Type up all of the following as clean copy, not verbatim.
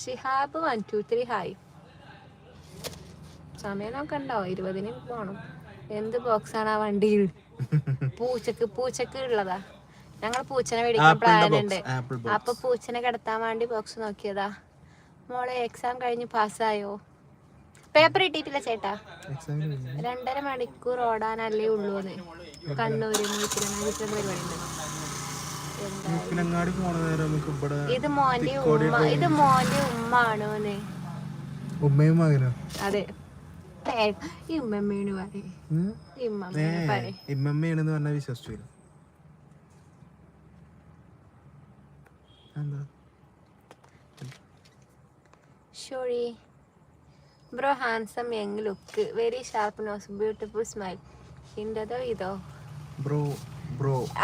Shihab 1 2 3 hi. സമയം നോക്കണ്ടോ? 20 പോണം. എന്ത് ബോക്സാണ് ആ വണ്ടിയിൽ? പൂച്ചക്ക് ഉള്ളതാ. ഞങ്ങൾ പൂച്ചനെ മേടിക്കാൻ പ്ലാൻ ഉണ്ട്. അപ്പൊ പൂച്ചനെ കിടത്താൻ വേണ്ടി ബോക്സ് നോക്കിയതാ. മോളെ എക്സാം കഴിഞ്ഞ് പാസ്സായോ? പേപ്പർ കിട്ടിയിട്ടില്ല ചേട്ടാ. 2.5 മണിക്കൂർ ഓടാനല്ലേ ഉള്ളൂന്ന്. കണ്ണൂര് പരിപാടി ഉണ്ട്. ഇത് മോന്റെ ഉമ്മ ആണോന്ന്. ഉമ്മയും മകനോ? അതെ. ഇമ്മമ്മയാണെന്ന് പറഞ്ഞാൽ വിശ്വസിച്ചു. Sorry bro handsome young look very sharp nose beautiful smile. ഇൻ്റെതോ ഇതോ? ബ്രോ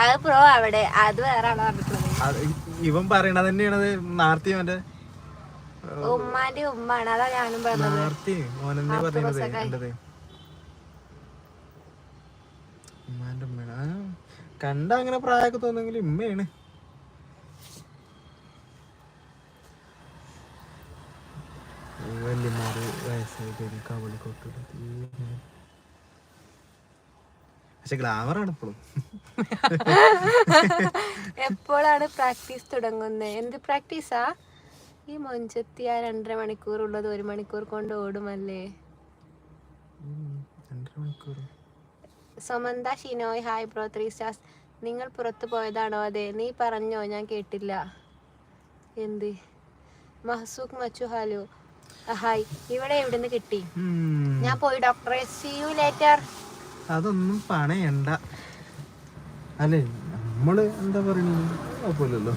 അത് ബ്രോ അവിടെ, അത് വേറെ ആളോ പറഞ്ഞിട്ടുള്ളത്. ഇവൻ പറയണത് തന്നെയാണത്. നാർത്തി അവന്റെ ഉമ്മാന്റെ ഉമ്മാണ്. അതാ ഞാനും പറഞ്ഞത്. ഉമ്മാന്റെ ഉമ്മയാണ്. കണ്ട അങ്ങനെ പ്രായമൊക്കെ തോന്നുമെങ്കിൽ ഉമ്മയാണ്. വല്യമാര് വയസ്സായി കവളിക്കൊട്ട്. പക്ഷെ ഗ്ലാമറാണ് ഇപ്പോഴും. എപ്പോഴാണ് പ്രാക്ടീസ് തുടങ്ങുന്നത്? എന്ത് പ്രാക്ടീസാ? ഈ മൊഞ്ചത്തി ആ 2.5 മണിക്കൂർ ഉള്ളത് 1 മണിക്കൂർ കൊണ്ട് ഓടുമല്ലേ? Samantha Shinoy hi bro 3 stars. നിങ്ങൾ പുറത്തു പോയതാണോ? അതെ. നീ പറഞ്ഞോ? ഞാൻ കേട്ടില്ല. എന്ത്? മഹസൂഖ് മച്ചു ഹലോ ഹായ്. ഇവിടെ എവിടുന്ന് കിട്ടി? ഞാൻ പോയി ഡോക്ടറെ. See you later. അതൊന്നും പണയണ്ട അല്ലേ? നമ്മള് എന്താ പറയുന്നത്?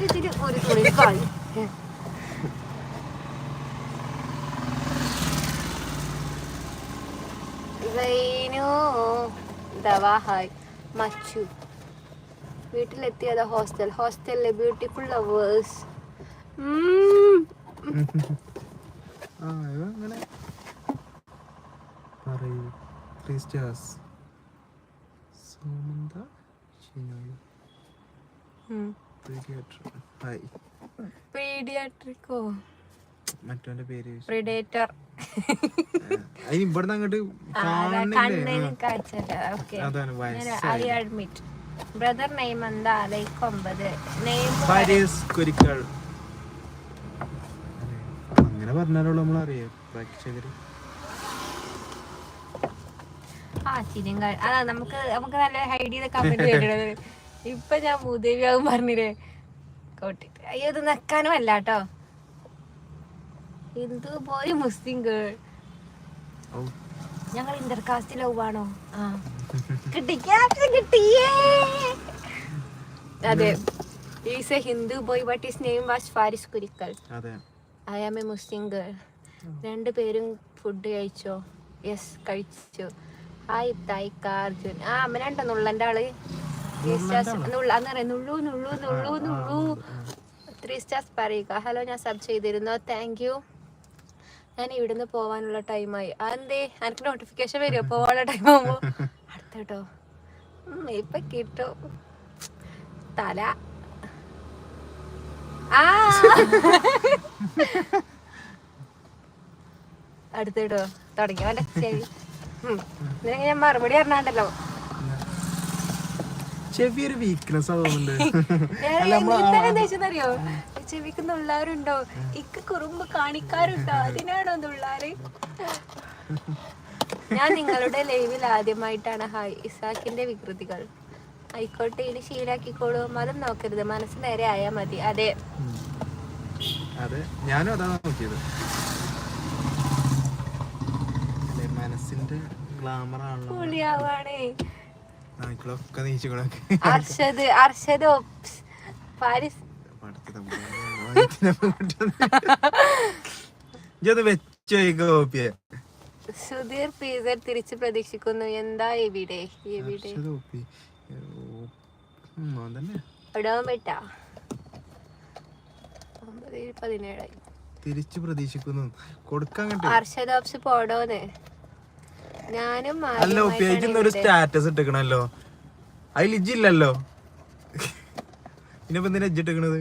ഇതിന് ഒരു തുണി കളി. ഹായ് മച്ചു. വീട്ടിലെത്തിയതാ? ഹോസ്റ്റലിലെ ബ്യൂട്ടിഫുൾ ലവേഴ്സ്. അങ്ങനെ പറയൂ. 3 സ്റ്റാർസ്. സോമന്ത ഷിനോയ് പീഡിയാട്രിക്കോ മറ്റവന്റെ പേര് പ്രിഡേറ്റർ. ഇവിടുന്ന് അങ്ങോട്ട് ബ്രദർ നെയിം എന്താ? Like 9 name Kurikkal. അങ്ങനെ പറഞ്ഞാലുള്ള നമ്മളറിയാം പ്രേക്ഷകര്. അതാ നമുക്ക് നല്ല ഹൈഡ് ചെയ്ത കമന്റ് കേട്ടത്. ഇപ്പൊ ഞാൻ ഭൂദേവിയാവും പറഞ്ഞില്ലേ കോട്ടിട്ട്. അയ്യോ ഇത് നെക്കാനും അല്ല കേട്ടോ. Hindu boy Muslim girl. ഞങ്ങൾ ഇന്റർകാസ്റ്റ് ലവ് ആണോ? കിട്ടിയേ. അതെ. Is a Hindu boy but his name was Faris Kurikkal. I am a Muslim girl. 2 പേരും ഫുഡ് കഴിച്ചോ? യെസ് കഴിച്ചു. ഹായ് തായിക്ക അർജുൻ. അമ്മനുണ്ടോ നുള്ളന്റെ ആള്? 3 സ്റ്റാർസ് പറയുക. ഹലോ ഞാൻ സബ് ചെയ്തിരുന്നു. Thank you. ഞാൻ ഇവിടുന്ന് പോവാനുള്ള ടൈമായി. അതെന്തേ? എനിക്ക് നോട്ടിഫിക്കേഷൻ വരുമോ പോവാനുള്ള ടൈം ആവുമ്പോ? അടുത്തോ ഇപ്പൊ കിട്ടും തല. അടുത്തിട്ടോ തുടങ്ങി അവന്റെ ചെവി. നിനക്ക് ഞാൻ മറുപടി പറഞ്ഞാണ്ടല്ലോ. ചെവിയൊരു വീക്ക്നെസ് അറിയോ? ചെവിക്ക് നുള്ളാറുണ്ടോ? ഇക്ക് കുറുമ്പ് കാണിക്കാറുണ്ടോ? അതിനാണോ നുള്ളാറ്? ഞാൻ നിങ്ങളുടെ ലൈവിൽ ആദ്യമായിട്ടാണ്. ഹായ് ഇസാക്കിന്റെ വികൃതികൾ. ആയിക്കോട്ടെ ഇനി ശീലാക്കിക്കോളൂ. മതം നോക്കരുത്, മനസ്സ് നേരെ ആയാ മതി. അതെ ഞാനും അതാണ് നോക്കിയത്. മനസ്സിന്റെ ഗ്ലാമർ ആണല്ലേ. അർഷദ് ഫാരിസ് സുധീർ പീസർ തിരിച്ചു പ്രതീക്ഷിക്കുന്നു. എന്താ എവിടെ ഇടാൻ പറ്റാ? 9:17 തിരിച്ചു പ്രതീക്ഷിക്കുന്നു. കൊടുക്കാൻ അർഷദോപ്സ് പോടോന്ന്. ഞാനും അല്ല പേജിൽ ഒരു സ്റ്റാറ്റസ് ഇട്ടിക്കണല്ലോ. അതിൽ ഇജ്ജില്ലല്ലോ. പിന്നെ എന്തിനാ ഇജ്ജിട്ടിക്കണത്?